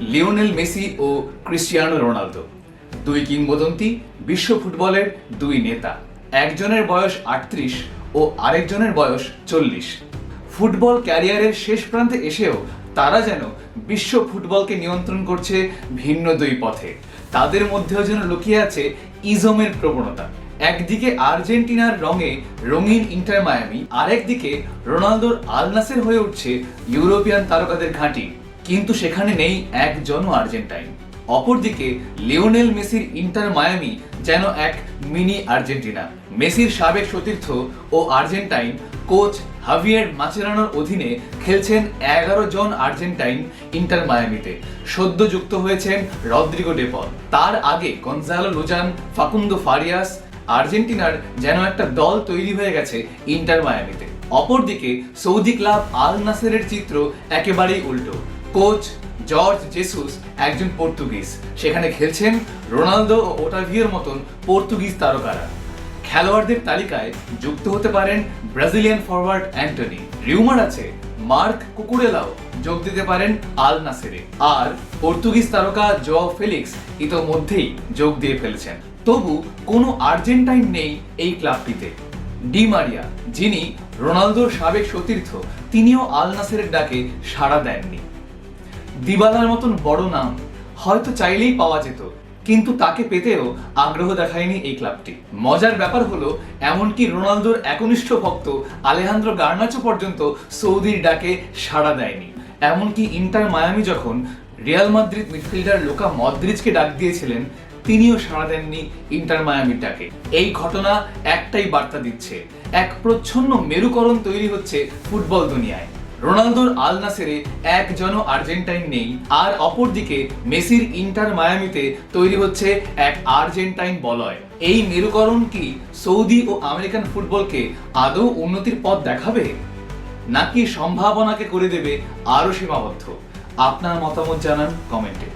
Lionel Messi ও Cristiano Ronaldo, দুই কিংবদন্তি বিশ্ব ফুটবলের দুই নেতা। একজনের বয়স 38 ও আরেকজনের বয়স 40। ফুটবল ক্যারিয়ারের শেষ প্রান্তে এসেও তারা যেন বিশ্ব ফুটবলকে নিয়ন্ত্রণ করছে ভিন্ন দুই পথে। তাদের মধ্যেও যেন লুকিয়ে আছে ইজমের প্রবণতা। একদিকে আর্জেন্টিনার রঙে রঙিন ইন্টার মায়ামি, আরেকদিকে রোনালদোর আল নাসের হয়ে উঠছে ইউরোপিয়ান তারকাদের ঘাঁটি, কিন্তু সেখানে নেই একজনও আর্জেন্টাইন। অপরদিকে লিওনেল মেসির ইন্টার মায়ামি যেন এক মিনি আর্জেন্টিনা। মেসির সাবেক সতীর্থ ও আর্জেন্টাইন কোচ হাভিয়ের মাচেরানোর অধীনে খেলছেন 11 জন আর্জেন্টাইন ইন্টার মায়ামিতে। সদ্য যুক্ত হয়েছেন রদ্রিগো ডে পল, তার আগে গনজালো লুজান, ফাকুন্দো ফারিয়াস। আর্জেন্টিনার যেন একটা দল তৈরি হয়ে গেছে ইন্টার মায়ামিতে। অপরদিকে সৌদি ক্লাব আল নাসেরের চিত্র একেবারেই উল্টো। কোচ জর্জ জেসুস একজন পর্তুগিজ, সেখানে খেলছেন রোনালদো ও ওটাভিওর মতন পর্তুগিজ তারকারা। খেলোয়াড়দের তালিকায় যুক্ত হতে পারেন ব্রাজিলিয়ান ফরওয়ার্ড অ্যান্টনি। রিউমার আছে মার্ক কুকুরেলাও যোগ দিতে পারেন আল নাসেরে, আর পর্তুগিজ তারকা জোয়াও ফেলিক্স ইতোমধ্যেই যোগ দিয়ে ফেলেছেন। তবু কোনো আর্জেন্টাইন নেই এই ক্লাবটিতে। ডি মারিয়া, যিনি রোনালদোর সাবেক সতীর্থ, তিনিও আল নাসেরের ডাকে সাড়া দেননি। দিবালার মতন বড় নাম হয়তো চাইলেই পাওয়া যেত, কিন্তু তাকে পেতেও আগ্রহ দেখায়নি এই ক্লাবটি। মজার ব্যাপার হলো, এমনকি রোনালদোর একনিষ্ঠ ভক্ত আলেহান্দ্রো গার্নাচো পর্যন্ত সৌদির ডাকে সাড়া দেয়নি। এমনকি ইন্টার মায়ামি যখন রিয়াল মাদ্রিদ মিডফিল্ডার লুকা মদ্রিচকে ডাক দিয়েছিলেন, তিনিও সাড়া দেননি ইন্টার মায়ামির ডাকে। এই ঘটনা একটাই বার্তা দিচ্ছে, এক প্রচ্ছন্ন মেরুকরণ তৈরি হচ্ছে ফুটবল দুনিয়ায়। রোনালদোর আল নাসেরে একজনও আর্জেন্টাইন নেই, আর অপরদিকে মেসির ইন্টার মায়ামিতে তৈরি হচ্ছে এক আর্জেন্টাইন বলয়। এই মেরুকরণ কি সৌদি ও আমেরিকান ফুটবলকে আদৌ উন্নতির পথ দেখাবে, নাকি সম্ভাবনাকে করে দেবে আরো সীমাবদ্ধ? আপনার মতামত জানান কমেন্টে।